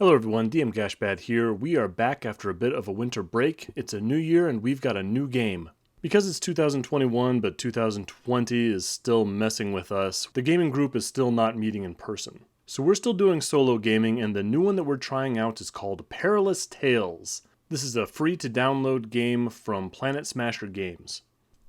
Hello everyone, DM Gashbad here. We are back after a bit of a winter break. It's a new year and we've got a new game. Because it's 2021 but 2020 is still messing with us, the gaming group is still not meeting in person. So we're still doing solo gaming, and the new one that we're trying out is called Perilous Tales. This is a free to download game from Planet Smasher Games.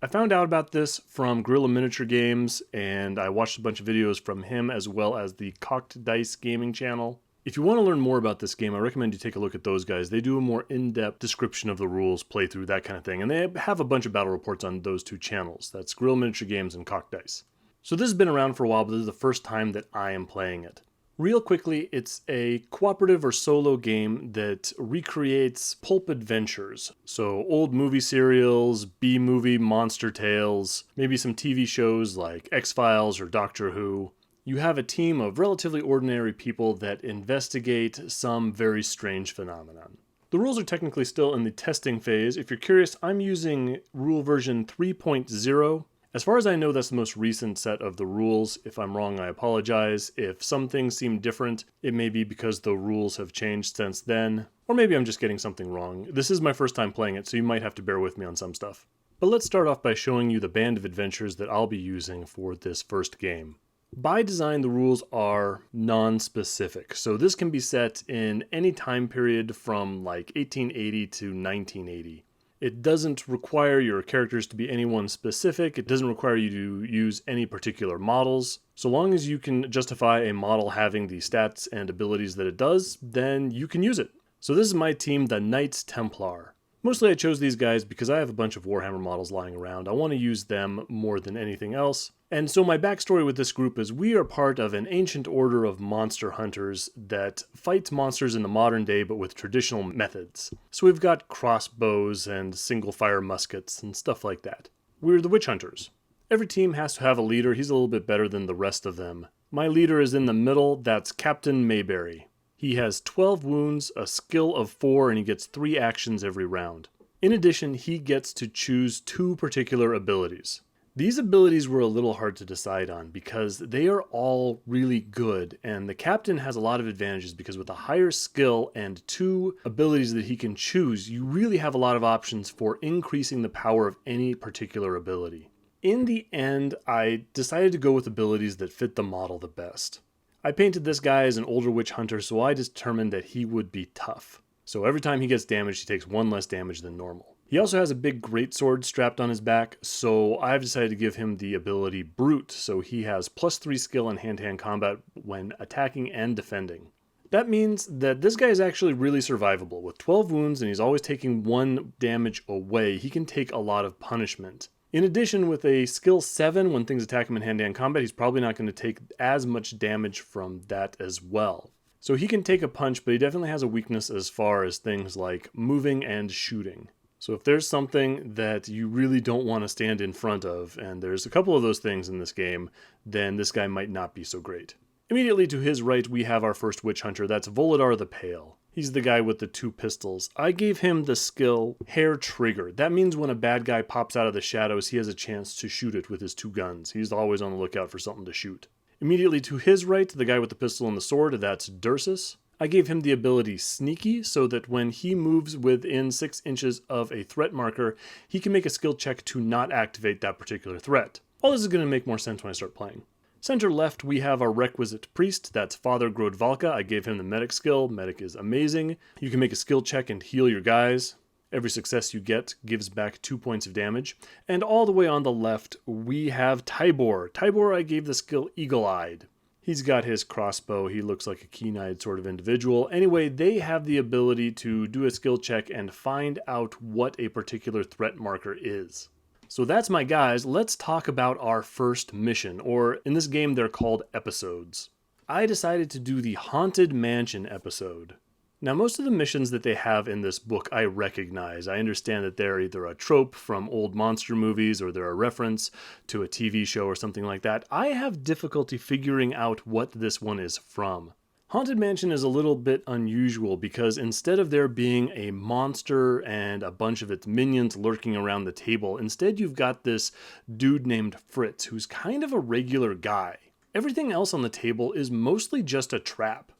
I found out about this from Gorilla Miniature Games, and I watched a bunch of videos from him as well as the Cocked Dice Gaming channel. If you want to learn more about this game, I recommend you take a look at those guys. They do a more in-depth description of the rules, playthrough, that kind of thing. And they have a bunch of battle reports on those two channels. That's Gorilla Miniature Games and Cocked Dice. So this has been around for a while, but this is the first time that I am playing it. Real quickly, it's a cooperative or solo game that recreates pulp adventures. So old movie serials, B-movie monster tales, maybe some TV shows like X-Files or Doctor Who. You have a team of relatively ordinary people that investigate some very strange phenomenon. The rules are technically still in the testing phase. If you're curious, I'm using rule version 3.0. As far as I know, that's the most recent set of the rules. If I'm wrong, I apologize. If some things seem different, it may be because the rules have changed since then, or maybe I'm just getting something wrong. This is my first time playing it, so you might have to bear with me on some stuff. But let's start off by showing you the band of adventures that I'll be using for this first game. By design, the rules are non-specific, so this can be set in any time period from like 1880 to 1980. It doesn't require your characters to be anyone specific. It doesn't require you to use any particular models. So long as you can justify a model having the stats and abilities that it does, then you can use it. So this is my team, the Knights Templar. Mostly I chose these guys because I have a bunch of Warhammer models lying around. I want to use them more than anything else. And so my backstory with this group is we are part of an ancient order of monster hunters that fights monsters in the modern day but with traditional methods. So we've got crossbows and single fire muskets and stuff like that. We're the witch hunters. Every team has to have a leader. He's a little bit better than the rest of them. My leader is in the middle. That's Captain Mayberry. He has 12 wounds, a skill of 4, and he gets 3 actions every round. In addition, he gets to choose 2 particular abilities. These abilities were a little hard to decide on because they are all really good, and the captain has a lot of advantages because with a higher skill and 2 abilities that he can choose, you really have a lot of options for increasing the power of any particular ability. In the end, I decided to go with abilities that fit the model the best. I painted this guy as an older witch hunter, so I determined that he would be tough. So every time he gets damaged, he takes 1 less damage than normal. He also has a big greatsword strapped on his back, so I've decided to give him the ability Brute, so he has +3 skill in hand-to-hand combat when attacking and defending. That means that this guy is actually really survivable. With 12 wounds and he's always taking 1 damage away, he can take a lot of punishment. In addition, with a skill 7, when things attack him in hand-to-hand combat, he's probably not going to take as much damage from that as well. So he can take a punch, but he definitely has a weakness as far as things like moving and shooting. So if there's something that you really don't want to stand in front of, and there's a couple of those things in this game, then this guy might not be so great. Immediately to his right, we have our first witch hunter. That's Volodar the Pale. He's the guy with the 2 pistols. I gave him the skill Hair Trigger. That means when a bad guy pops out of the shadows, he has a chance to shoot it with his 2 guns. He's always on the lookout for something to shoot. Immediately to his right, the guy with the pistol and the sword, that's Dursus. I gave him the ability Sneaky so that when he moves within 6 inches of a threat marker, he can make a skill check to not activate that particular threat. All this is going to make more sense when I start playing. Center left, we have our requisite priest. That's Father Grodvalka. I gave him the medic skill. Medic is amazing. You can make a skill check and heal your guys. Every success you get gives back 2 points of damage. And all the way on the left, we have Tybor. Tybor, I gave the skill Eagle-Eyed. He's got his crossbow. He looks like a keen-eyed sort of individual. Anyway, they have the ability to do a skill check and find out what a particular threat marker is. So that's my guys. Let's talk about our first mission, or in this game they're called episodes. I decided to do the Haunted Mansion episode. Now most of the missions that they have in this book I recognize. I understand that they're either a trope from old monster movies or they're a reference to a TV show or something like that. I have difficulty figuring out what this one is from. Haunted Mansion is a little bit unusual because instead of there being a monster and a bunch of its minions lurking around the table, instead you've got this dude named Fritz who's kind of a regular guy. Everything else on the table is mostly just a trap.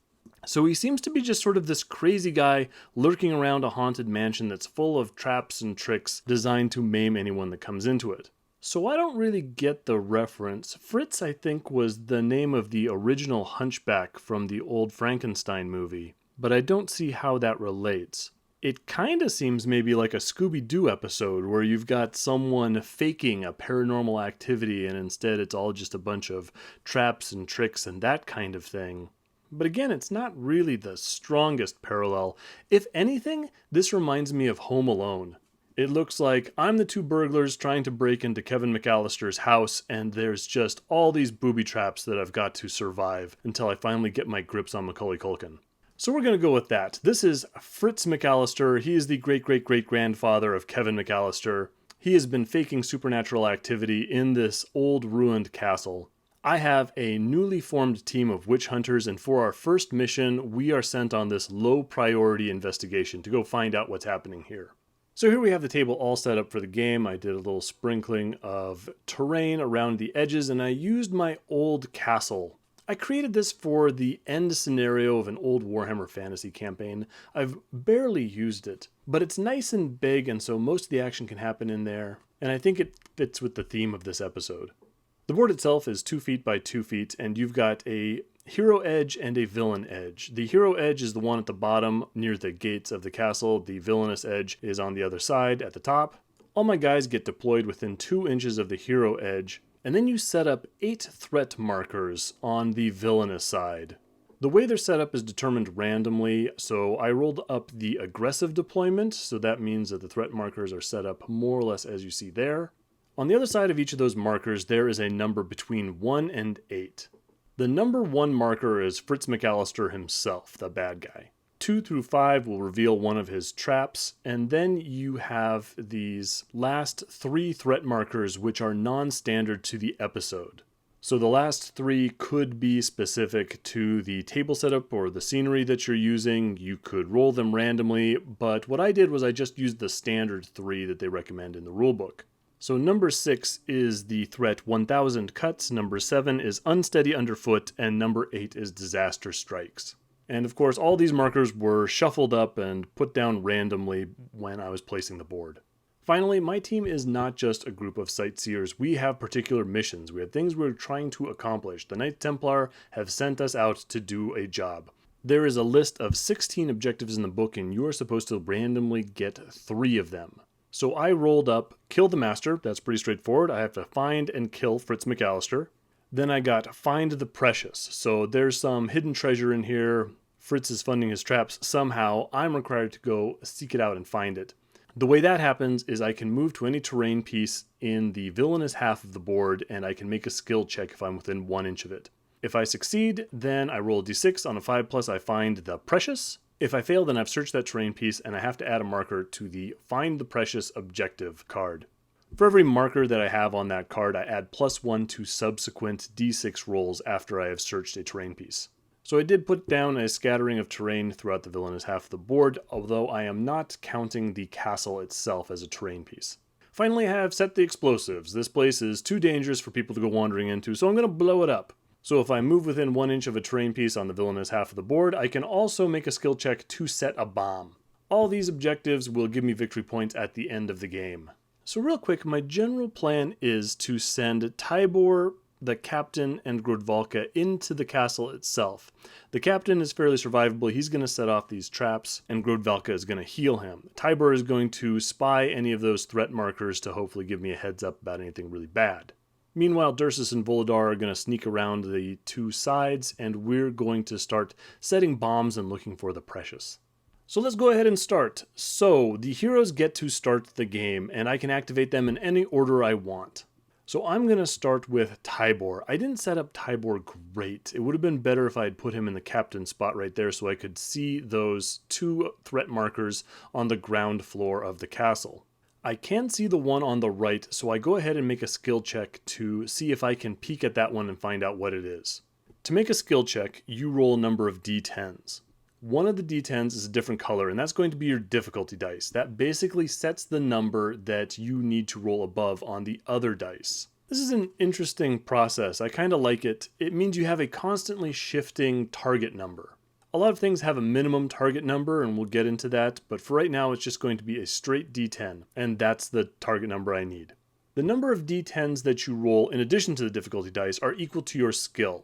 So he seems to be just sort of this crazy guy lurking around a haunted mansion that's full of traps and tricks designed to maim anyone that comes into it. So I don't really get the reference. Fritz, I think, was the name of the original hunchback from the old Frankenstein movie, but I don't see how that relates. It kind of seems maybe like a Scooby-Doo episode where you've got someone faking a paranormal activity and instead it's all just a bunch of traps and tricks and that kind of thing. But again, it's not really the strongest parallel. If anything, this reminds me of Home Alone. It looks like I'm the two burglars trying to break into Kevin McAllister's house, and there's just all these booby traps that I've got to survive until I finally get my grips on Macaulay Culkin. So we're going to go with that. This is Fritz McAllister. He is the great-great-great-grandfather of Kevin McAllister. He has been faking supernatural activity in this old ruined castle. I have a newly formed team of witch hunters, and for our first mission, we are sent on this low-priority investigation to go find out what's happening here. So here we have the table all set up for the game. I did a little sprinkling of terrain around the edges, and I used my old castle. I created this for the end scenario of an old Warhammer Fantasy campaign. I've barely used it, but it's nice and big, and so most of the action can happen in there, and I think it fits with the theme of this episode. The board itself is 2 feet by 2 feet, and you've got a hero edge and a villain edge. The hero edge is the one at the bottom near the gates of the castle. The villainous edge is on the other side at the top. All my guys get deployed within 2 inches of the hero edge, and then you set up 8 threat markers on the villainous side. The way they're set up is determined randomly, so I rolled up the aggressive deployment, so that means that the threat markers are set up more or less as you see there. On the other side of each of those markers, there is a number between 1 and 8. The number 1 marker is Fritz McAllister himself, the bad guy. 2 through 5 will reveal one of his traps, and then you have these last 3 threat markers which are non-standard to the episode. So the last 3 could be specific to the table setup or the scenery that you're using. You could roll them randomly, but what I did was I just used the standard 3 that they recommend in the rulebook. So number 6 is the threat 1000 cuts, number 7 is unsteady underfoot, and number 8 is disaster strikes. And of course, all these markers were shuffled up and put down randomly when I was placing the board. Finally, my team is not just a group of sightseers. We have particular missions. We have things we're trying to accomplish. The Knights Templar have sent us out to do a job. There is a list of 16 objectives in the book, and you are supposed to randomly get 3 of them. So I rolled up Kill the Master. That's pretty straightforward. I have to find and kill Fritz McAllister. Then I got Find the Precious. So there's some hidden treasure in here. Fritz is funding his traps somehow. I'm required to go seek it out and find it. The way that happens is I can move to any terrain piece in the villainous half of the board, and I can make a skill check if I'm within 1 inch of it. If I succeed, then I roll a d6. On a 5+, I find the Precious. If I fail, then I've searched that terrain piece, and I have to add a marker to the Find the Precious objective card. For every marker that I have on that card, I add +1 to subsequent d6 rolls after I have searched a terrain piece. So I did put down a scattering of terrain throughout the villainous half of the board, although I am not counting the castle itself as a terrain piece. Finally, I have set the explosives. This place is too dangerous for people to go wandering into, so I'm going to blow it up. So if I move within 1 inch of a terrain piece on the villainous half of the board, I can also make a skill check to set a bomb. All these objectives will give me victory points at the end of the game. So real quick, my general plan is to send Tybor, the captain, and Grodvalka into the castle itself. The captain is fairly survivable. He's going to set off these traps, and Grodvalka is going to heal him. Tybor is going to spy any of those threat markers to hopefully give me a heads up about anything really bad. Meanwhile, Dursus and Volodar are going to sneak around the 2 sides, and we're going to start setting bombs and looking for the Precious. So let's go ahead and start. So the heroes get to start the game, and I can activate them in any order I want. So I'm going to start with Tybor. I didn't set up Tybor great. It would have been better if I had put him in the captain spot right there so I could see those 2 threat markers on the ground floor of the castle. I can see the one on the right, so I go ahead and make a skill check to see if I can peek at that one and find out what it is. To make a skill check, you roll a number of d10s. One of the d10s is a different color, and that's going to be your difficulty dice. That basically sets the number that you need to roll above on the other dice. This is an interesting process. I kind of like it. It means you have a constantly shifting target number. A lot of things have a minimum target number, and we'll get into that, but for right now it's just going to be a straight D10, and that's the target number I need. The number of D10s that you roll in addition to the difficulty dice are equal to your skill.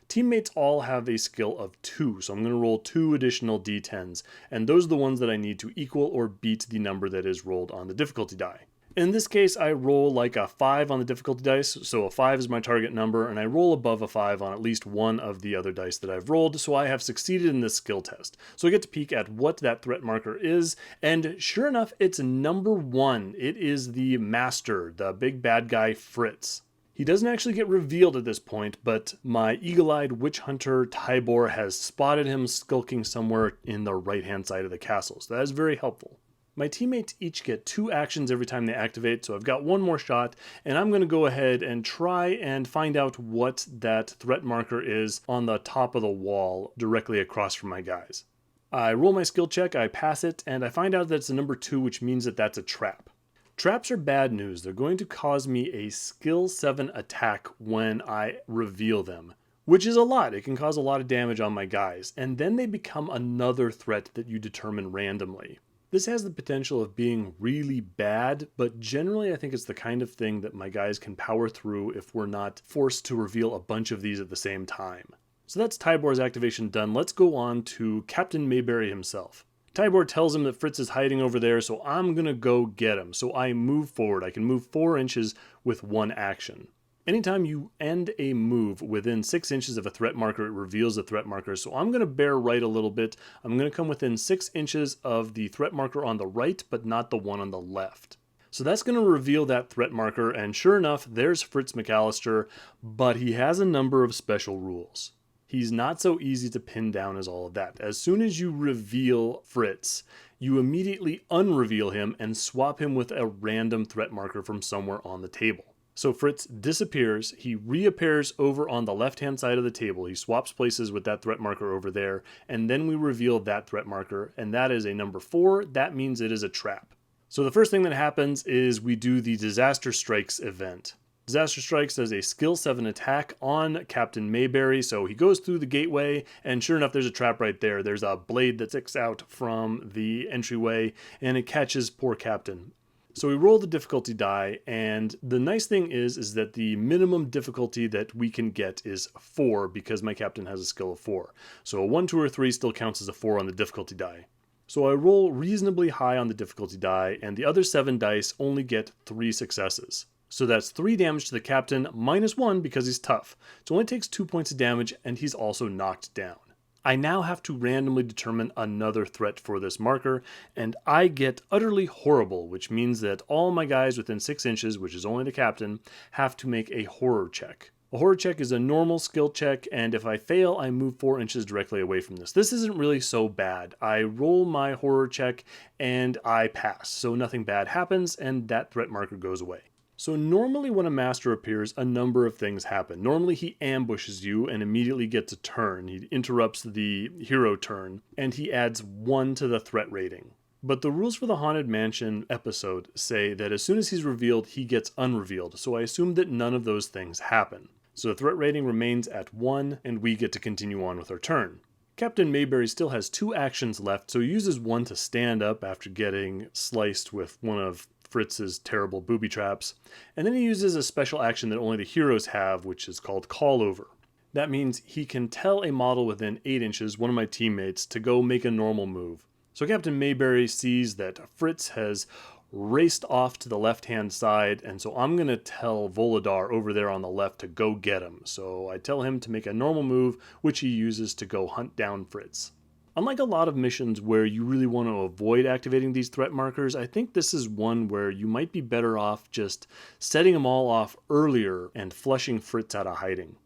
Teammates all have a skill of 2, so I'm going to roll 2 additional D10s, and those are the ones that I need to equal or beat the number that is rolled on the difficulty die. In this case, I roll like a 5 on the difficulty dice, so a 5 is my target number, and I roll above a 5 on at least one of the other dice that I've rolled, so I have succeeded in this skill test. So I get to peek at what that threat marker is, and sure enough, it's number 1. It is the master, the big bad guy Fritz. He doesn't actually get revealed at this point, but my eagle-eyed witch hunter Tybor has spotted him skulking somewhere in the right-hand side of the castle, so that is very helpful. My teammates each get 2 actions every time they activate, so I've got one more shot, and I'm going to go ahead and try and find out what that threat marker is on the top of the wall directly across from my guys. I roll my skill check, I pass it, and I find out that it's a number 2, which means that that's a trap. Traps are bad news. They're going to cause me a skill 7 attack when I reveal them, which is a lot. It can cause a lot of damage on my guys, and then they become another threat that you determine randomly. This has the potential of being really bad, but generally I think it's the kind of thing that my guys can power through if we're not forced to reveal a bunch of these at the same time. So that's Tybor's activation done. Let's go on to Captain Mayberry himself. Tybor tells him that Fritz is hiding over there, so I'm gonna go get him. So I move forward. I can move 4 inches with 1 action. Anytime you end a move within 6 inches of a threat marker, it reveals the threat marker. So I'm going to bear right a little bit. I'm going to come within 6 inches of the threat marker on the right, but not the one on the left. So that's going to reveal that threat marker, and sure enough, there's Fritz McAllister, but he has a number of special rules. He's not so easy to pin down as all of that. As soon as you reveal Fritz, you immediately unreveal him and swap him with a random threat marker from somewhere on the table. So Fritz disappears, he reappears over on the left-hand side of the table, he swaps places with that threat marker over there, and then we reveal that threat marker, and that is a number 4, that means it is a trap. So the first thing that happens is we do the Disaster Strikes event. Disaster Strikes does a skill 7 attack on Captain Mayberry, so he goes through the gateway, and sure enough there's a trap right there. There's a blade that sticks out from the entryway, and it catches poor Captain. So we roll the difficulty die, and the nice thing is that the minimum difficulty that we can get is 4 because my captain has a skill of 4. So a 1, 2, or 3 still counts as a 4 on the difficulty die. So I roll reasonably high on the difficulty die, and the other 7 dice only get 3 successes. So that's 3 damage to the captain, minus 1 because he's tough. So it only takes 2 points of damage, and he's also knocked down. I now have to randomly determine another threat for this marker, and I get utterly horrible, which means that all my guys within 6 inches, which is only the captain, have to make a horror check. A horror check is a normal skill check, and if I fail, I move 4 inches directly away from this. This isn't really so bad. I roll my horror check, and I pass, so nothing bad happens, and that threat marker goes away. So normally when a master appears, a number of things happen. Normally he ambushes you and immediately gets a turn. He interrupts the hero turn, and he adds 1 to the threat rating. But the rules for the Haunted Mansion episode say that as soon as he's revealed, he gets unrevealed, so I assume that none of those things happen. So the threat rating remains at 1, and we get to continue on with our turn. Captain Mayberry still has 2 actions left, so he uses 1 to stand up after getting sliced with one of Fritz's terrible booby traps, and then he uses a special action that only the heroes have, which is called Call Over. That means he can tell a model within 8 inches, one of my teammates, to go make a normal move. So Captain Mayberry sees that Fritz has raced off to the left-hand side, and so I'm going to tell Volodar over there on the left to go get him. So I tell him to make a normal move, which he uses to go hunt down Fritz. Unlike a lot of missions where you really want to avoid activating these threat markers, I think this is one where you might be better off just setting them all off earlier and flushing Fritz out of hiding.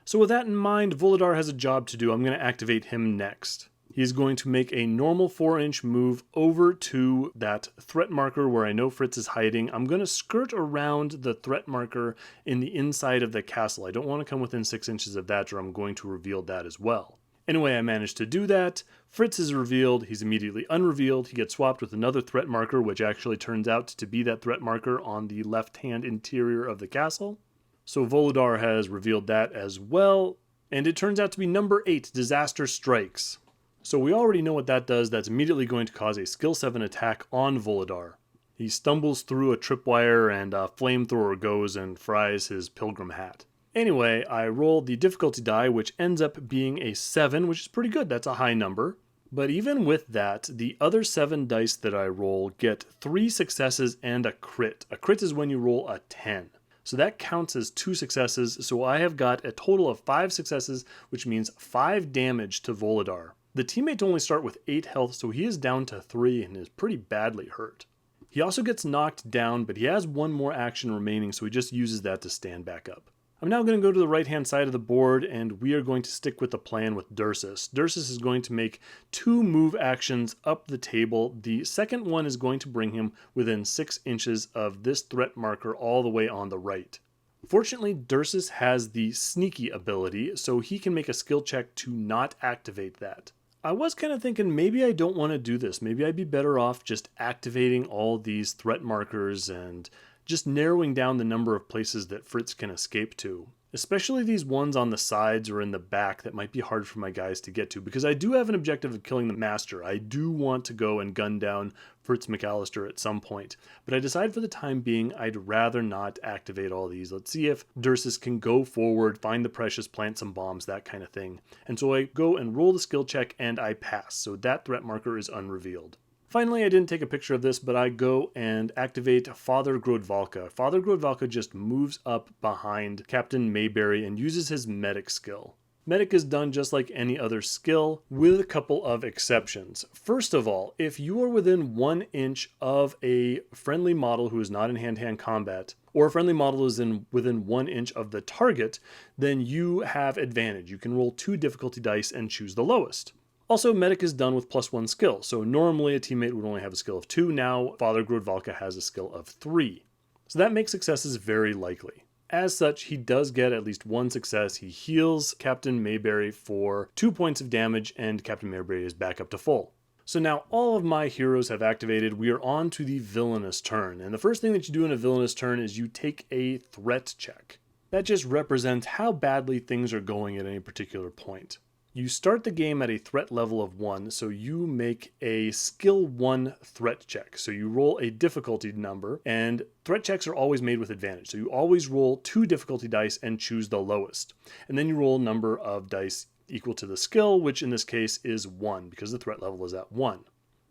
So with that in mind, Volodar has a job to do. I'm going to activate him next. He's going to make a normal 4-inch move over to that threat marker where I know Fritz is hiding. I'm going to skirt around the threat marker in the inside of the castle. I don't want to come within 6 inches of that, or I'm going to reveal that as well. Anyway, I managed to do that. Fritz is revealed. He's immediately unrevealed. He gets swapped with another threat marker, which actually turns out to be that threat marker on the left-hand interior of the castle. So Volodar has revealed that as well. And it turns out to be number 8, Disaster Strikes. So we already know what that does. That's immediately going to cause a skill 7 attack on Volodar. He stumbles through a tripwire and a flamethrower goes and fries his pilgrim hat. Anyway, I roll the difficulty die, which ends up being a 7, which is pretty good. That's a high number. But even with that, the other 7 dice that I roll get 3 successes and a crit. A crit is when you roll a 10. So that counts as 2 successes. So I have got a total of 5 successes, which means 5 damage to Volodar. The teammates only start with 8 health, so he is down to 3 and is pretty badly hurt. He also gets knocked down, but he has 1 more action remaining, so he just uses that to stand back up. I'm now going to go to the right-hand side of the board, and we are going to stick with the plan with Dursus. Dursus is going to make 2 move actions up the table. The second one is going to bring him within 6 inches of this threat marker all the way on the right. Fortunately, Dursus has the sneaky ability, so he can make a skill check to not activate that. I was kind of thinking maybe I don't want to do this. Maybe I'd be better off just activating all these threat markers and just narrowing down the number of places that Fritz can escape to. Especially these ones on the sides or in the back that might be hard for my guys to get to, because I do have an objective of killing the Master. I do want to go and gun down Fritz McAllister at some point, but I decide for the time being I'd rather not activate all these. Let's see if Dursus can go forward, find the precious, plant some bombs, that kind of thing. And so I go and roll the skill check and I pass, so that threat marker is unrevealed. Finally, I didn't take a picture of this, but I go and activate Father Grodvalka. Father Grodvalka just moves up behind Captain Mayberry and uses his medic skill. Medic is done just like any other skill, with a couple of exceptions. First of all, if you are within 1 inch of a friendly model who is not in hand-to-hand combat, or a friendly model is within 1 inch of the target, then you have advantage. You can roll 2 difficulty dice and choose the lowest. Also, medic is done with +1 skill, so normally a teammate would only have a skill of 2, now Father Grodvalka has a skill of 3. So that makes successes very likely. As such, he does get at least 1 success. He heals Captain Mayberry for 2 points of damage, and Captain Mayberry is back up to full. So now all of my heroes have activated. We are on to the villainous turn, and the first thing that you do in a villainous turn is you take a threat check. That just represents how badly things are going at any particular point. You start the game at a threat level of 1, so you make a skill 1 threat check. So you roll a difficulty number, and threat checks are always made with advantage. So you always roll 2 difficulty dice and choose the lowest. And then you roll a number of dice equal to the skill, which in this case is 1, because the threat level is at 1.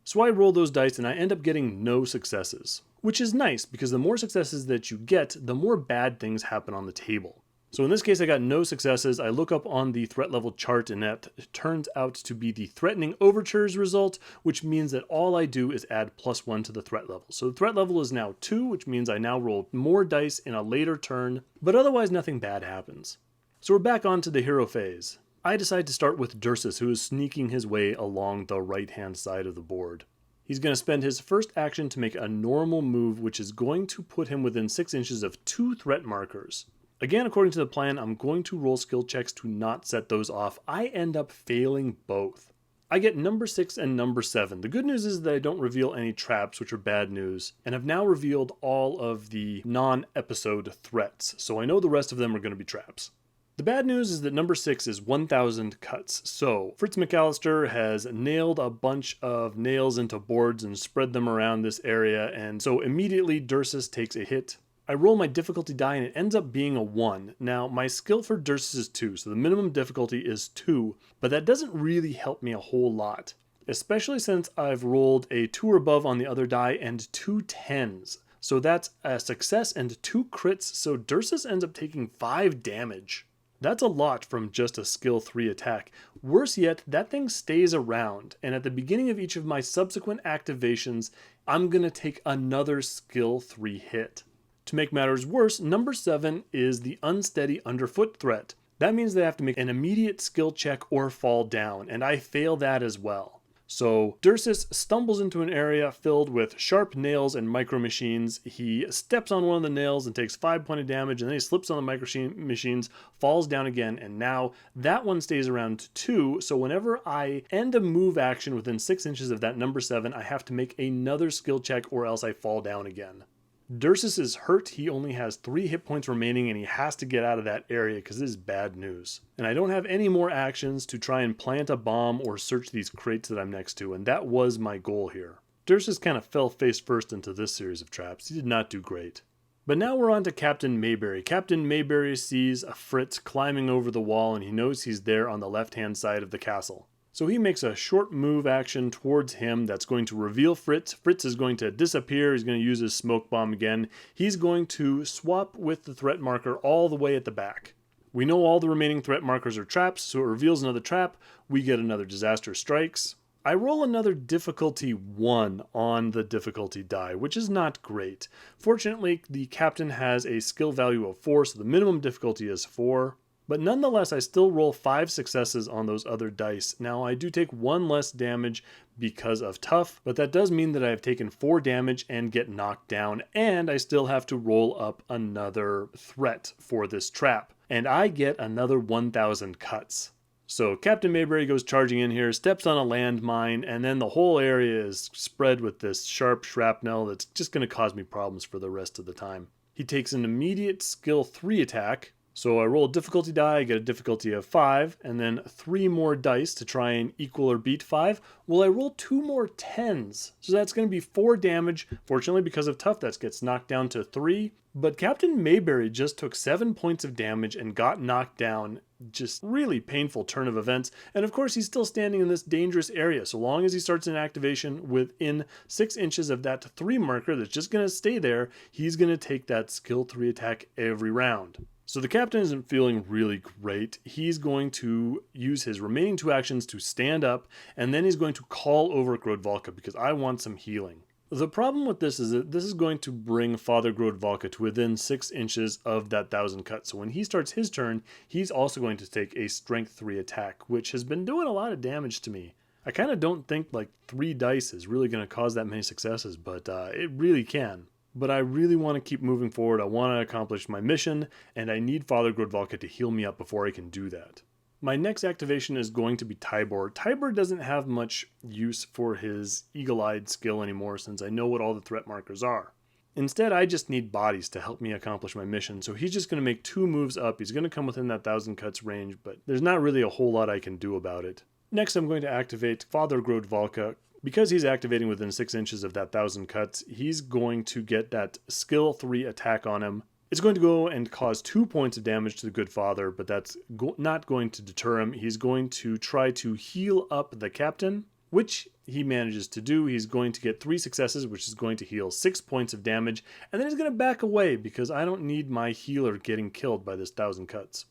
So I roll those dice and I end up getting no successes, which is nice because the more successes that you get, the more bad things happen on the table. So in this case, I got no successes. I look up on the threat level chart and that turns out to be the threatening overtures result, which means that all I do is add +1 to the threat level. So the threat level is now 2, which means I now roll more dice in a later turn, but otherwise nothing bad happens. So we're back onto the hero phase. I decide to start with Dursus, who is sneaking his way along the right-hand side of the board. He's going to spend his first action to make a normal move, which is going to put him within 6 inches of 2 threat markers. Again, according to the plan, I'm going to roll skill checks to not set those off. I end up failing both. I get number 6 and number 7. The good news is that I don't reveal any traps, which are bad news, and have now revealed all of the non-episode threats, so I know the rest of them are going to be traps. The bad news is that number 6 is 1,000 cuts. So Fritz McAllister has nailed a bunch of nails into boards and spread them around this area, and so immediately Dursus takes a hit. I roll my difficulty die and it ends up being a 1. Now, my skill for Dursus is 2, so the minimum difficulty is 2, but that doesn't really help me a whole lot, especially since I've rolled a 2 or above on the other die and 2 10s. So that's a success and 2 crits, so Dursus ends up taking 5 damage. That's a lot from just a skill 3 attack. Worse yet, that thing stays around, and at the beginning of each of my subsequent activations, I'm gonna take another skill 3 hit. To make matters worse, number 7 is the unsteady underfoot threat. That means they have to make an immediate skill check or fall down, and I fail that as well. So Dursus stumbles into an area filled with sharp nails and micro machines. He steps on one of the nails and takes 5 points of damage, and then he slips on the micro machines, falls down again, and now that one stays around 2. So whenever I end a move action within 6 inches of that number 7, I have to make another skill check or else I fall down again. Dursus is hurt. He only has 3 hit points remaining and he has to get out of that area because this is bad news. And I don't have any more actions to try and plant a bomb or search these crates that I'm next to, and that was my goal here. Dursus kind of fell face first into this series of traps. He did not do great. But now we're on to Captain Mayberry. Captain Mayberry sees a Fritz climbing over the wall and he knows he's there on the left-hand side of the castle. So he makes a short move action towards him that's going to reveal Fritz. Fritz is going to disappear. He's going to use his smoke bomb again. He's going to swap with the threat marker all the way at the back. We know all the remaining threat markers are traps, so it reveals another trap. We get another disaster strikes. I roll another difficulty 1 on the difficulty die, which is not great. Fortunately, the captain has a skill value of 4, so the minimum difficulty is 4. But nonetheless, I still roll 5 successes on those other dice. Now, I do take 1 less damage because of tough, but that does mean that I have taken 4 damage and get knocked down, and I still have to roll up another threat for this trap. And I get another 1,000 cuts. So Captain Mayberry goes charging in here, steps on a landmine, and then the whole area is spread with this sharp shrapnel that's just going to cause me problems for the rest of the time. He takes an immediate skill 3 attack. So I roll a difficulty die, I get a difficulty of 5, and then 3 more dice to try and equal or beat 5. Well, I roll 2 more 10s, so that's going to be 4 damage. Fortunately, because of tough, that gets knocked down to 3. But Captain Mayberry just took 7 points of damage and got knocked down. Just really painful turn of events. And of course, he's still standing in this dangerous area. So long as he starts an activation within 6 inches of that 3 marker that's just going to stay there, he's going to take that skill 3 attack every round. So the captain isn't feeling really great. He's going to use his remaining 2 actions to stand up, and then he's going to call over Grodvalka because I want some healing. The problem with this is that this is going to bring Father Grodvalka to within 6 inches of that 1,000 cut. So when he starts his turn, he's also going to take a strength 3 attack, which has been doing a lot of damage to me. I kind of don't think like 3 dice is really going to cause that many successes, but it really can. But I really want to keep moving forward. I want to accomplish my mission, and I need Father Grodvalka to heal me up before I can do that. My next activation is going to be Tybor. Tybor doesn't have much use for his eagle-eyed skill anymore since I know what all the threat markers are. Instead, I just need bodies to help me accomplish my mission, so he's just going to make 2 moves up. He's going to come within that 1,000 cuts range, but there's not really a whole lot I can do about it. Next, I'm going to activate Father Grodvalka. Because he's activating within 6 inches of that 1,000 cuts, he's going to get that skill 3 attack on him. It's going to go and cause 2 points of damage to the good father, but that's not going to deter him. He's going to try to heal up the captain, which he manages to do. He's going to get 3 successes, which is going to heal 6 points of damage, and then he's going to back away because I don't need my healer getting killed by this 1,000 cuts.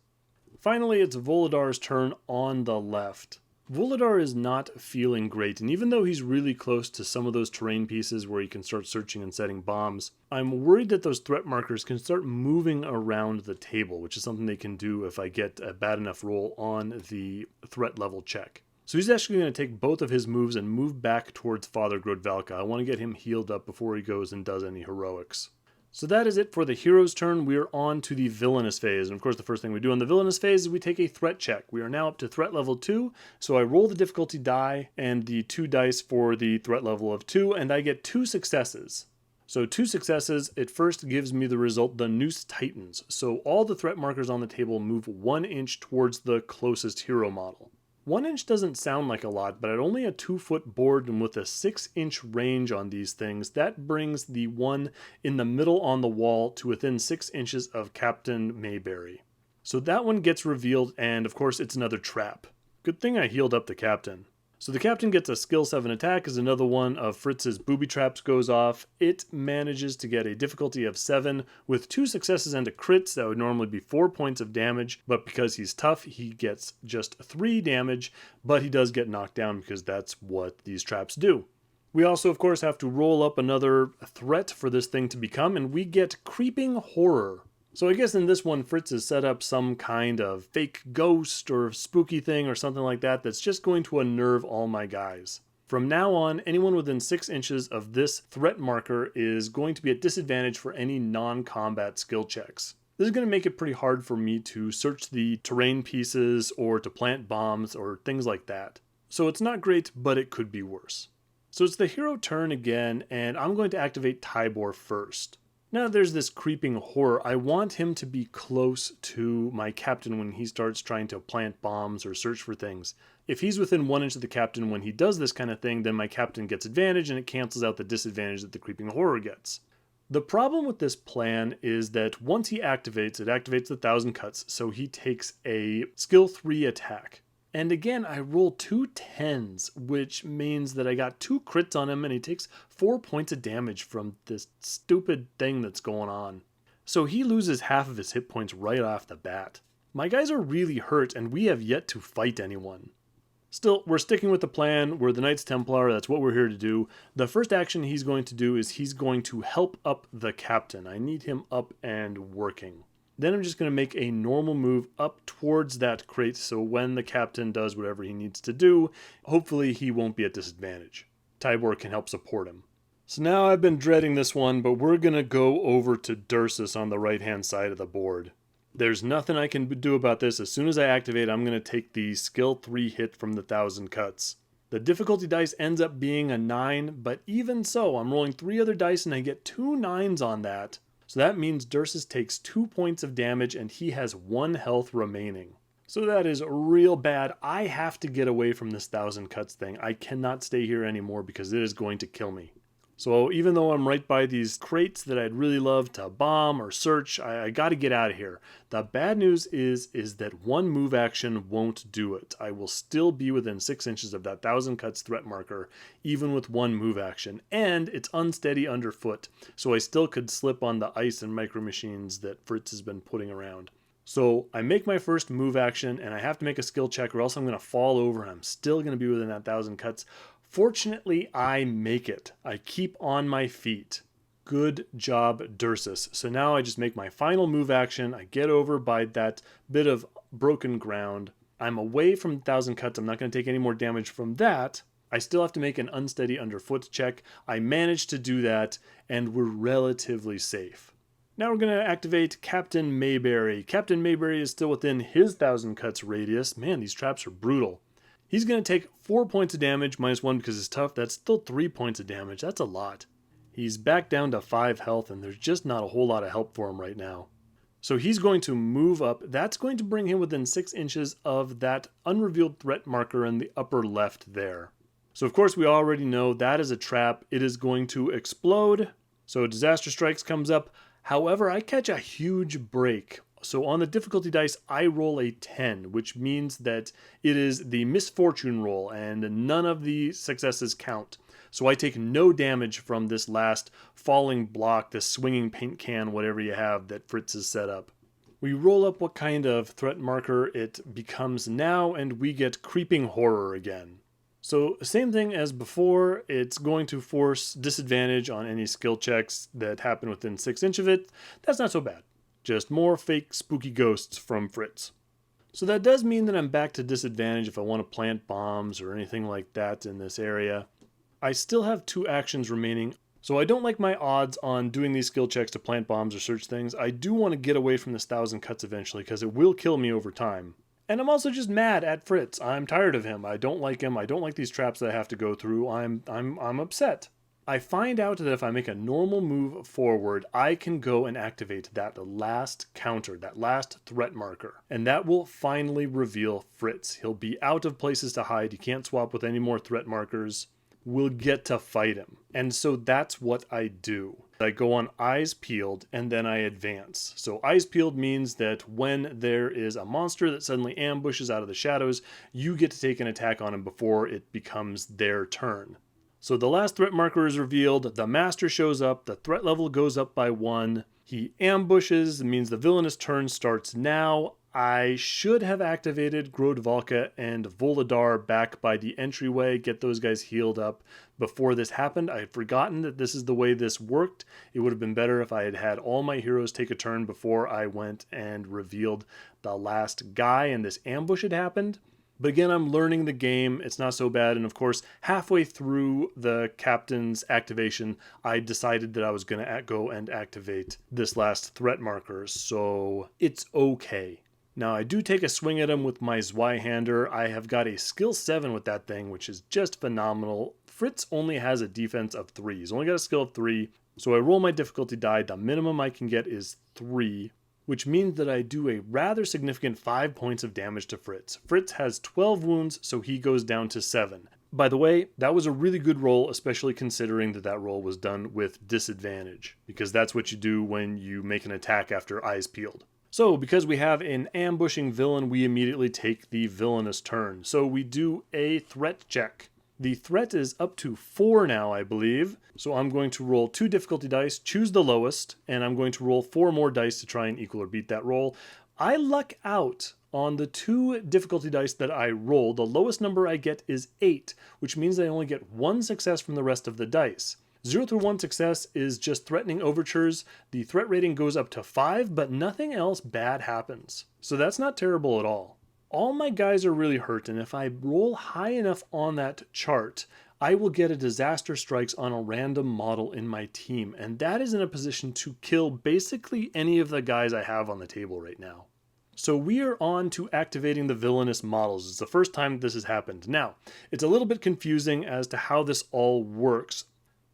Finally, it's Volodar's turn on the left. Volodar is not feeling great, and even though he's really close to some of those terrain pieces where he can start searching and setting bombs, I'm worried that those threat markers can start moving around the table, which is something they can do if I get a bad enough roll on the threat level check. So he's actually going to take both of his moves and move back towards Father Grodvalka. I want to get him healed up before he goes and does any heroics. So that is it for the hero's turn. We are on to the villainous phase. And of course, the first thing we do on the villainous phase is we take a threat check. We are now up to threat level 2. So I roll the difficulty die and the 2 dice for the threat level of 2, and I get 2 successes. So 2 successes, it first gives me the result, the noose tightens. So all the threat markers on the table move 1 inch towards the closest hero model. 1 inch doesn't sound like a lot, but at only a 2-foot board and with a 6-inch range on these things, that brings the one in the middle on the wall to within 6 inches of Captain Mayberry. So that one gets revealed, and of course it's another trap. Good thing I healed up the captain. So the captain gets a skill 7 attack as another one of Fritz's booby traps goes off. It manages to get a difficulty of 7 with 2 successes and a crit. That would normally be 4 points of damage, but because he's tough, he gets just 3 damage, but he does get knocked down because that's what these traps do. We also, of course, have to roll up another threat for this thing to become, and we get Creeping Horror. So I guess in this one, Fritz has set up some kind of fake ghost or spooky thing or something like that that's just going to unnerve all my guys. From now on, anyone within 6 inches of this threat marker is going to be at disadvantage for any non-combat skill checks. This is going to make it pretty hard for me to search the terrain pieces or to plant bombs or things like that. So it's not great, but it could be worse. So it's the hero turn again, and I'm going to activate Tybor first. Now there's this creeping horror. I want him to be close to my captain when he starts trying to plant bombs or search for things. If he's within 1 inch of the captain when he does this kind of thing, then my captain gets advantage and it cancels out the disadvantage that the creeping horror gets. The problem with this plan is that once he activates, it activates the 1,000 cuts, so he takes a skill 3 attack. And again, I roll 2 10s, which means that I got 2 crits on him and he takes 4 points of damage from this stupid thing that's going on. So he loses half of his hit points right off the bat. My guys are really hurt and we have yet to fight anyone. Still, we're sticking with the plan. We're the Knights Templar. That's what we're here to do. The first action he's going to do is he's going to help up the captain. I need him up and working. Then I'm just going to make a normal move up towards that crate so when the captain does whatever he needs to do, hopefully he won't be at disadvantage. Tybor can help support him. So now I've been dreading this one, but we're going to go over to Dursus on the right-hand side of the board. There's nothing I can do about this. As soon as I activate, I'm going to take the skill 3 hit from the 1,000 cuts. The difficulty dice ends up being a 9, but even so, I'm rolling 3 other dice and I get 2 9s on that. So that means Dursus takes 2 points of damage and he has 1 health remaining. So that is real bad. I have to get away from this 1,000 cuts thing. I cannot stay here anymore because it is going to kill me. So even though I'm right by these crates that I'd really love to bomb or search, I got to get out of here. The bad news is that 1 move action won't do it. I will still be within 6 inches of that 1,000 cuts threat marker, even with 1 move action. And it's unsteady underfoot, so I still could slip on the ice and micro machines that Fritz has been putting around. So I make my first move action and I have to make a skill check or else I'm going to fall over and I'm still going to be within that 1,000 cuts. Fortunately, I make it. I keep on my feet. Good job, Dursus. So now I just make my final move action. I get over by that bit of broken ground. I'm away from 1,000 cuts. I'm not going to take any more damage from that. I still have to make an unsteady underfoot check. I managed to do that, and we're relatively safe. Now we're going to activate Captain Mayberry. Captain Mayberry is still within his 1,000 cuts radius. Man, these traps are brutal. He's going to take 4 points of damage, minus 1 because it's tough. That's still 3 points of damage. That's a lot. He's back down to 5 health, and there's just not a whole lot of help for him right now. So he's going to move up. That's going to bring him within 6 inches of that unrevealed threat marker in the upper left there. So of course we already know that is a trap. It is going to explode. So Disaster Strikes comes up. However, I catch a huge break. So on the difficulty dice, I roll a 10, which means that it is the misfortune roll and none of the successes count. So I take no damage from this last falling block, this swinging paint can, whatever you have that Fritz has set up. We roll up what kind of threat marker it becomes now, and we get creeping horror again. So same thing as before, it's going to force disadvantage on any skill checks that happen within 6 inches of it. That's not so bad. Just more fake spooky ghosts from Fritz. So that does mean that I'm back to disadvantage if I want to plant bombs or anything like that in this area. I still have 2 actions remaining, so I don't like my odds on doing these skill checks to plant bombs or search things. I do want to get away from this 1,000 cuts eventually because it will kill me over time. And I'm also just mad at Fritz. I'm tired of him. I don't like him. I don't like these traps that I have to go through. I'm upset. I find out that if I make a normal move forward, I can go and activate that last counter, that last threat marker. And that will finally reveal Fritz. He'll be out of places to hide. He can't swap with any more threat markers. We'll get to fight him. And so that's what I do. I go on Eyes Peeled and then I advance. So Eyes Peeled means that when there is a monster that suddenly ambushes out of the shadows, you get to take an attack on him before it becomes their turn. So the last threat marker is revealed, the master shows up, the threat level goes up by 1. He ambushes, it means the villainous turn starts now. I should have activated Grodvalka and Voladar back by the entryway, get those guys healed up before this happened. I had forgotten that this is the way this worked. It would have been better if I had had all my heroes take a turn before I went and revealed the last guy and this ambush had happened. But again, I'm learning the game. It's not so bad. And of course, halfway through the captain's activation, I decided that I was going to go and activate this last threat marker. So it's okay. Now, I do take a swing at him with my Zweihander. I have got a skill 7 with that thing, which is just phenomenal. Fritz only has a defense of 3. He's only got a skill of 3. So I roll my difficulty die. The minimum I can get is 3, which means that I do a rather significant 5 points of damage to Fritz. Fritz has 12 wounds, so he goes down to 7. By the way, that was a really good roll, especially considering that that roll was done with disadvantage, because that's what you do when you make an attack after eyes peeled. So, because we have an ambushing villain, we immediately take the villainous turn. So we do a threat check. The threat is up to 4 now, I believe. So I'm going to roll 2 difficulty dice, choose the lowest, and I'm going to roll 4 more dice to try and equal or beat that roll. I luck out on the 2 difficulty dice that I roll. The lowest number I get is 8, which means I only get 1 success from the rest of the dice. 0 through 1 success is just threatening overtures. The threat rating goes up to 5, but nothing else bad happens. So that's not terrible at all. All my guys are really hurt, and if I roll high enough on that chart, I will get a disaster strikes on a random model in my team, and that is in a position to kill basically any of the guys I have on the table right now. So we are on to activating the villainous models. It's the first time this has happened. Now, it's a little bit confusing as to how this all works.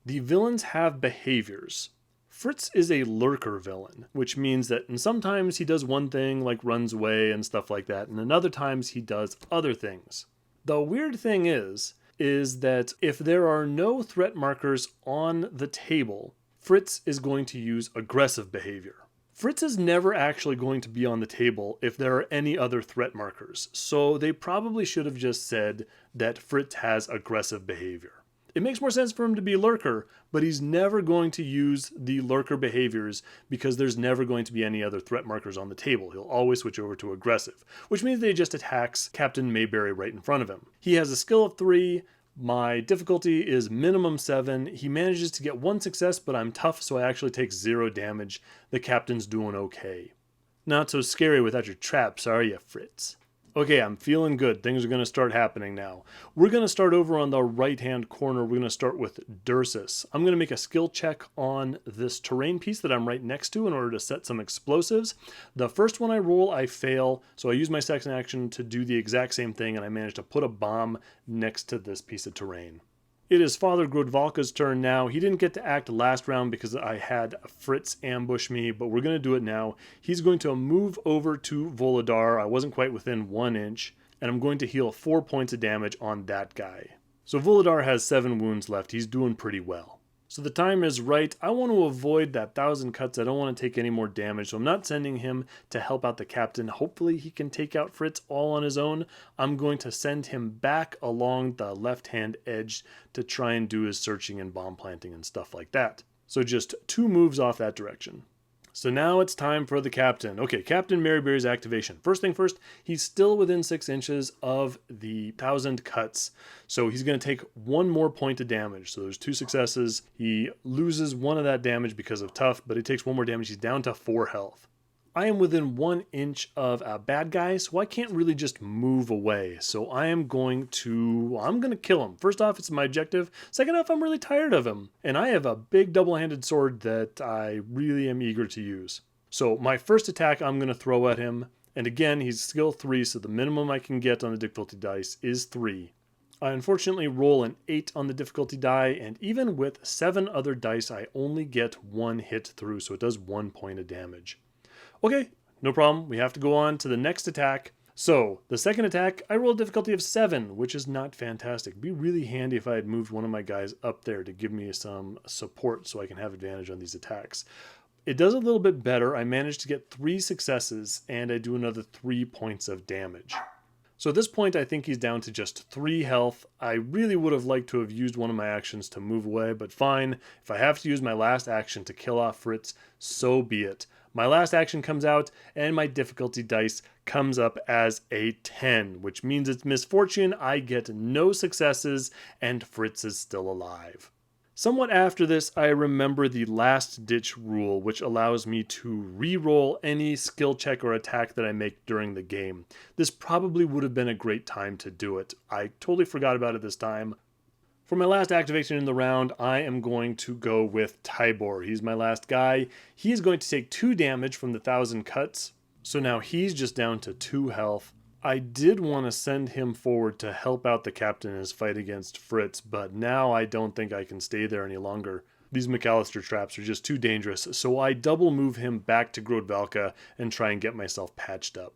The villains have behaviors. Fritz is a lurker villain, which means that sometimes he does one thing like runs away and stuff like that, and then other times he does other things. The weird thing is that if there are no threat markers on the table, Fritz is going to use aggressive behavior. Fritz is never actually going to be on the table if there are any other threat markers, so they probably should have just said that Fritz has aggressive behavior. It makes more sense for him to be lurker, but he's never going to use the lurker behaviors because there's never going to be any other threat markers on the table. He'll always switch over to aggressive, which means that he just attacks Captain Mayberry right in front of him. He has a skill of 3. My difficulty is minimum 7. He manages to get 1 success, but I'm tough, so I actually take 0 damage. The captain's doing okay. Not so scary without your traps, are you, Fritz? Okay, I'm feeling good. Things are going to start happening now. We're going to start over on the right-hand corner. We're going to start with Dursus. I'm going to make a skill check on this terrain piece that I'm right next to in order to set some explosives. The first one I roll, I fail, so I use my second action to do the exact same thing, and I manage to put a bomb next to this piece of terrain. It is Father Grodvalka's turn now. He didn't get to act last round because I had Fritz ambush me, but we're going to do it now. He's going to move over to Volodar. I wasn't quite within 1 inch, and I'm going to heal 4 points of damage on that guy. So Volodar has 7 wounds left. He's doing pretty well. So the time is right. I want to avoid that 1,000 cuts. I don't want to take any more damage, so I'm not sending him to help out the captain. Hopefully he can take out Fritz all on his own. I'm going to send him back along the left-hand edge to try and do his searching and bomb planting and stuff like that. So just 2 moves off that direction. So now it's time for the captain. Okay, Captain Mayberry's activation. First thing first, he's still within 6 inches of the 1,000 cuts. So he's going to take 1 more point of damage. So there's 2 successes. He loses 1 of that damage because of tough, but he takes 1 more damage. He's down to 4 health. I am within 1 inch of a bad guy, so I can't really just move away. So I'm going to kill him. First off, it's my objective. Second off, I'm really tired of him. And I have a big double-handed sword that I really am eager to use. So my first attack I'm going to throw at him. And again, he's skill 3, so the minimum I can get on the difficulty dice is 3. I unfortunately roll an 8 on the difficulty die, and even with 7 other dice, I only get 1 hit through, so it does 1 point of damage. Okay, no problem. We have to go on to the next attack. So, the second attack, I roll a difficulty of 7, which is not fantastic. It'd be really handy if I had moved one of my guys up there to give me some support so I can have advantage on these attacks. It does a little bit better. I managed to get 3 successes, and I do another 3 points of damage. So at this point, I think he's down to just 3 health. I really would have liked to have used one of my actions to move away, but fine. If I have to use my last action to kill off Fritz, so be it. My last action comes out, and my difficulty dice comes up as a 10, which means it's misfortune. I get no successes, and Fritz is still alive. Somewhat after this, I remember the last ditch rule, which allows me to re-roll any skill check or attack that I make during the game. This probably would have been a great time to do it. I totally forgot about it this time. For my last activation in the round, I am going to go with Tybor. He's my last guy. He is going to take 2 damage from the 1,000 cuts, so now he's just down to 2 health. I did want to send him forward to help out the captain in his fight against Fritz, but now I don't think I can stay there any longer. These McAllister traps are just too dangerous, so I double move him back to Grodvalka and try and get myself patched up.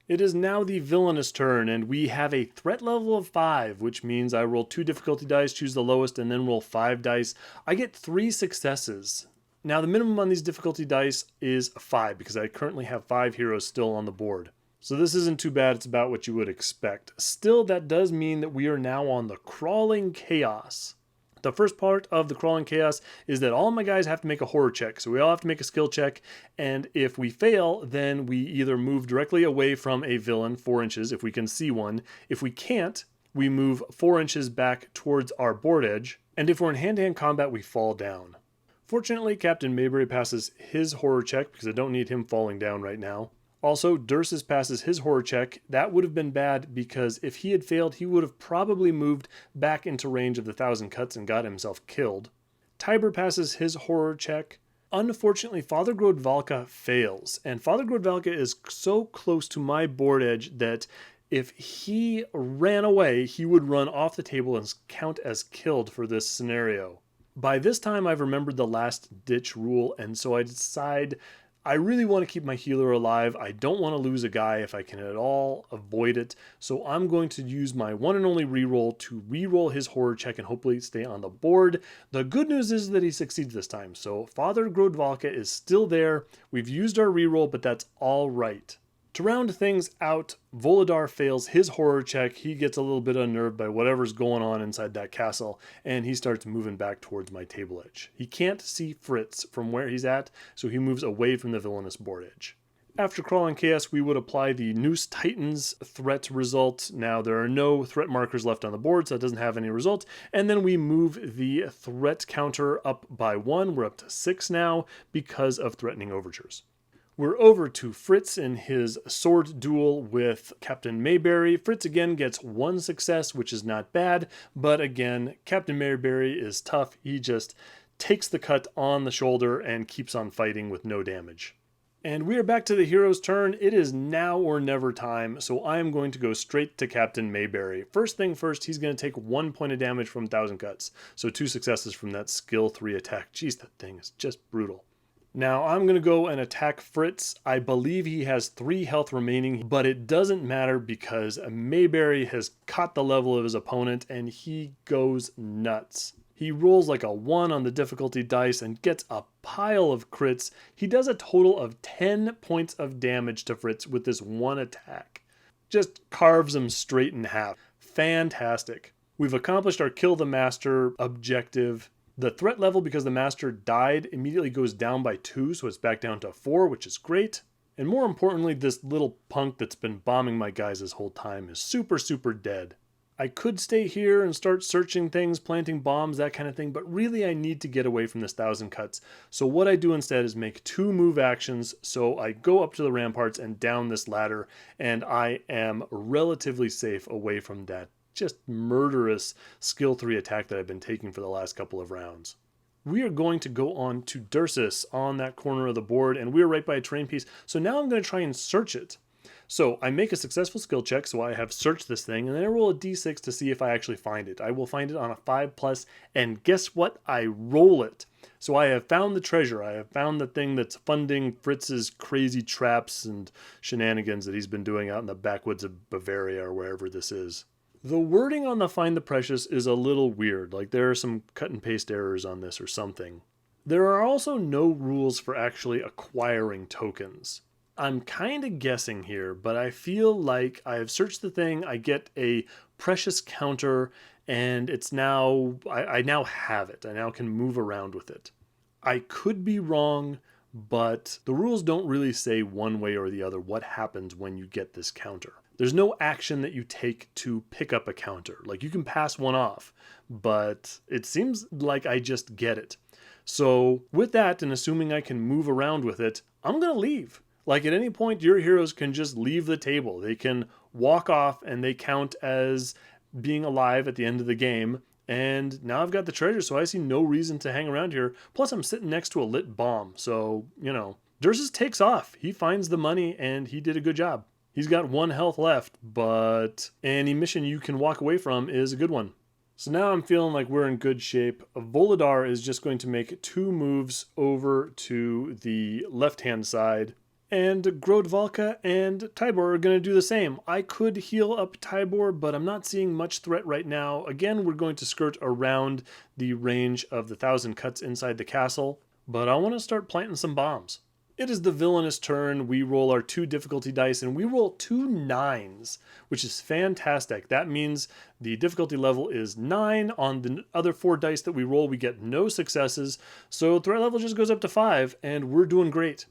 It is now the villainous turn, and we have a threat level of 5, which means I roll 2 difficulty dice, choose the lowest, and then roll 5 dice. I get 3 successes. Now, the minimum on these difficulty dice is 5, because I currently have 5 heroes still on the board. So this isn't too bad, it's about what you would expect. Still, that does mean that we are now on the Crawling Chaos. The first part of the Crawling Chaos is that all my guys have to make a horror check. So we all have to make a skill check, and if we fail, then we either move directly away from a villain 4 inches if we can see one. If we can't, we move 4 inches back towards our board edge, and if we're in hand-to-hand combat, we fall down. Fortunately, Captain Mayberry passes his horror check because I don't need him falling down right now. Also, Dursis passes his horror check. That would have been bad because if he had failed, he would have probably moved back into range of the 1,000 cuts and got himself killed. Tiber passes his horror check. Unfortunately, Father Grodvalka fails, and Father Grodvalka is so close to my board edge that if he ran away, he would run off the table and count as killed for this scenario. By this time, I've remembered the last ditch rule, and so I decide I really want to keep my healer alive. I don't want to lose a guy if I can at all avoid it. So I'm going to use my one and only reroll to reroll his horror check and hopefully stay on the board. The good news is that he succeeds this time. So Father Grodvalka is still there. We've used our reroll, but that's all right. To round things out, Volodar fails his horror check. He gets a little bit unnerved by whatever's going on inside that castle, and he starts moving back towards my table edge. He can't see Fritz from where he's at, so he moves away from the villainous board edge. After Crawling Chaos, we would apply the Noose Titans threat result. Now, there are no threat markers left on the board, so it doesn't have any result. And then we move the threat counter up by 1. We're up to 6 now because of threatening overtures. We're over to Fritz in his sword duel with Captain Mayberry. Fritz again gets 1 success, which is not bad, but again, Captain Mayberry is tough. He just takes the cut on the shoulder and keeps on fighting with no damage. And we are back to the hero's turn. It is now or never time, so I am going to go straight to Captain Mayberry. First thing first, he's going to take 1 point of damage from 1,000 cuts, so 2 successes from that skill 3 attack. Jeez, that thing is just brutal. Now I'm going to go and attack Fritz. I believe he has 3 health remaining, but it doesn't matter because Mayberry has caught the level of his opponent and he goes nuts. He rolls like a 1 on the difficulty dice and gets a pile of crits. He does a total of 10 points of damage to Fritz with this 1 attack. Just carves him straight in half. Fantastic. We've accomplished our Kill the Master objective. The threat level, because the master died, immediately goes down by 2, so it's back down to 4, which is great. And more importantly, this little punk that's been bombing my guys this whole time is super, super dead. I could stay here and start searching things, planting bombs, that kind of thing, but really I need to get away from this 1,000 cuts. So what I do instead is make 2 move actions. So I go up to the ramparts and down this ladder, and I am relatively safe away from that just murderous skill 3 attack that I've been taking for the last couple of rounds. We are going to go on to Dursis on that corner of the board, and we're right by a terrain piece. So now I'm going to try and search it. So I make a successful skill check, so I have searched this thing, and then I roll a d6 to see if I actually find it. I will find it on a 5+, and guess what? I roll it. So I have found the treasure. I have found the thing that's funding Fritz's crazy traps and shenanigans that he's been doing out in the backwoods of Bavaria or wherever this is. The wording on the Find the Precious is a little weird, like there are some cut and paste errors on this or something. There are also no rules for actually acquiring tokens. I'm kind of guessing here, but I feel like I have searched the thing, I get a precious counter, and it's now, I now have it. I now can move around with it. I could be wrong, but the rules don't really say one way or the other what happens when you get this counter. There's no action that you take to pick up a counter. Like you can pass one off, but it seems like I just get it. So with that, and assuming I can move around with it, I'm going to leave. Like at any point, your heroes can just leave the table. They can walk off and they count as being alive at the end of the game. And now I've got the treasure, so I see no reason to hang around here. Plus, I'm sitting next to a lit bomb. So, Dursis takes off. He finds the money and he did a good job. He's got 1 health left, but any mission you can walk away from is a good one. So now I'm feeling like we're in good shape. Volodar is just going to make 2 moves over to the left-hand side. And Grodvalka and Tybor are going to do the same. I could heal up Tybor, but I'm not seeing much threat right now. Again, we're going to skirt around the range of the 1,000 cuts inside the castle. But I want to start planting some bombs. It is the villainous turn. We roll our 2 difficulty dice and we roll 2 9s, which is fantastic. That means the difficulty level is 9. On the other 4 dice that we roll, we get no successes. So threat level just goes up to 5 and we're doing great.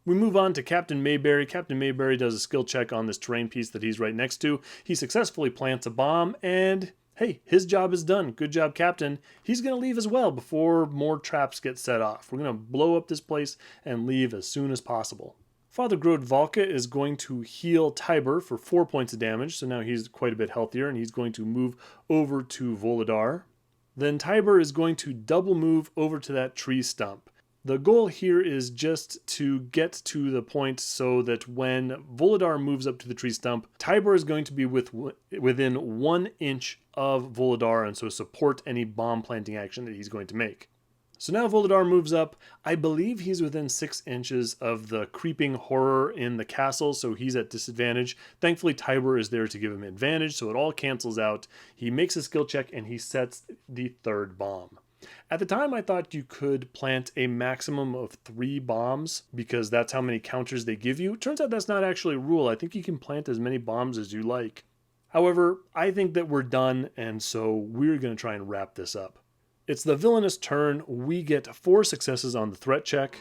We move on to Captain Mayberry. Captain Mayberry does a skill check on this terrain piece that he's right next to. He successfully plants a bomb and hey, his job is done. Good job, Captain. He's going to leave as well before more traps get set off. We're going to blow up this place and leave as soon as possible. Father Grodvalka is going to heal Tybor for 4 points of damage, so now he's quite a bit healthier, and he's going to move over to Volodar. Then Tybor is going to double move over to that tree stump. The goal here is just to get to the point so that when Volodar moves up to the tree stump, Tybor is going to be within 1 inch of Volodar and so support any bomb planting action that he's going to make. So now Volodar moves up. I believe he's within 6 inches of the creeping horror in the castle, so he's at disadvantage. Thankfully, Tybor is there to give him advantage, so it all cancels out. He makes a skill check and he sets the 3rd bomb. At the time, I thought you could plant a maximum of 3 bombs because that's how many counters they give you. Turns out that's not actually a rule. I think you can plant as many bombs as you like. However, I think that we're done, and so we're going to try and wrap this up. It's the villainous turn. We get 4 successes on the threat check.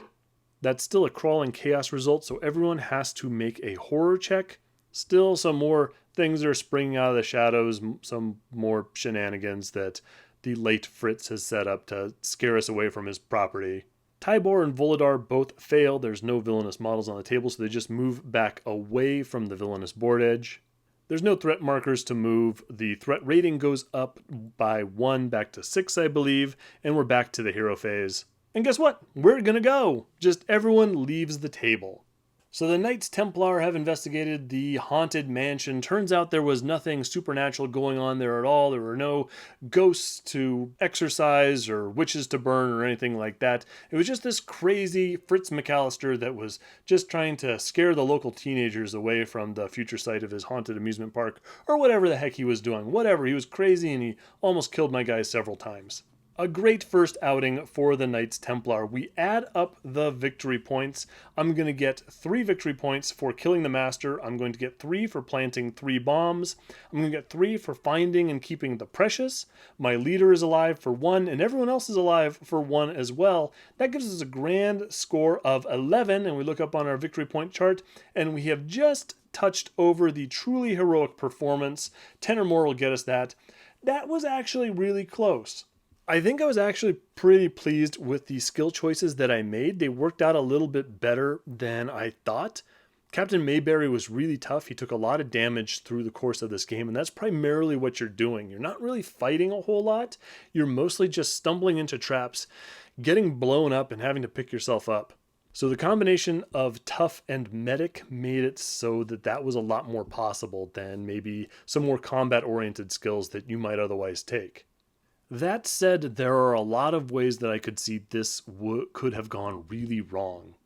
That's still a crawling chaos result, so everyone has to make a horror check. Still some more things are springing out of the shadows, some more shenanigans that the late Fritz has set up to scare us away from his property. Tybor and Volodar both fail. There's no villainous models on the table, so they just move back away from the villainous board edge. There's no threat markers to move. The threat rating goes up by 1 back to 6, I believe, and we're back to the hero phase. And guess what? We're gonna go! Just everyone leaves the table. So the Knights Templar have investigated the haunted mansion. Turns out there was nothing supernatural going on there at all. There were no ghosts to exorcise or witches to burn or anything like that. It was just this crazy Fritz McAllister that was just trying to scare the local teenagers away from the future site of his haunted amusement park or whatever the heck he was doing. Whatever, he was crazy and he almost killed my guys several times. A great first outing for the Knights Templar. We add up the victory points. I'm going to get 3 victory points for killing the master. I'm going to get 3 for planting 3 bombs. I'm going to get 3 for finding and keeping the precious. My leader is alive for 1, and everyone else is alive for 1 as well. That gives us a grand score of 11, and we look up on our victory point chart, and we have just touched over the truly heroic performance. 10 or more will get us that. That was actually really close. I think I was actually pretty pleased with the skill choices that I made. They worked out a little bit better than I thought. Captain Mayberry was really tough. He took a lot of damage through the course of this game, and that's primarily what you're doing. You're not really fighting a whole lot. You're mostly just stumbling into traps, getting blown up, and having to pick yourself up. So the combination of tough and medic made it so that that was a lot more possible than maybe some more combat-oriented skills that you might otherwise take. That said, there are a lot of ways that I could see this could have gone really wrong.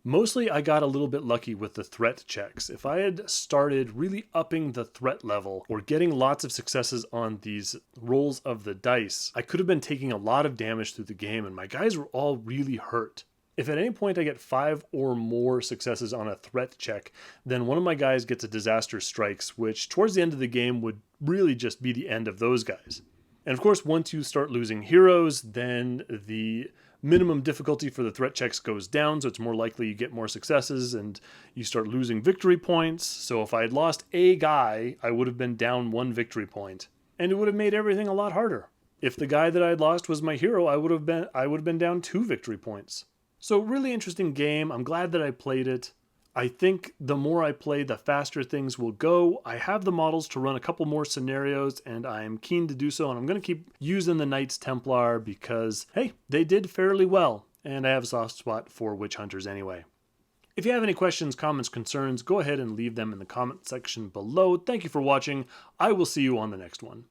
Mostly I got a little bit lucky with the threat checks. If I had started really upping the threat level or getting lots of successes on these rolls of the dice, I could have been taking a lot of damage through the game and my guys were all really hurt. If at any point I get 5 or more successes on a threat check, then one of my guys gets a disaster strikes, which towards the end of the game would really just be the end of those guys. And of course, once you start losing heroes, then the minimum difficulty for the threat checks goes down, so it's more likely you get more successes and you start losing victory points. So if I had lost a guy, I would have been down 1 victory point, and it would have made everything a lot harder. If the guy that I had lost was my hero, I would have been down 2 victory points. So really interesting game. I'm glad that I played it. I think the more I play, the faster things will go. I have the models to run a couple more scenarios, and I am keen to do so, and I'm going to keep using the Knights Templar because, hey, they did fairly well, and I have a soft spot for witch hunters anyway. If you have any questions, comments, concerns, go ahead and leave them in the comment section below. Thank you for watching. I will see you on the next one.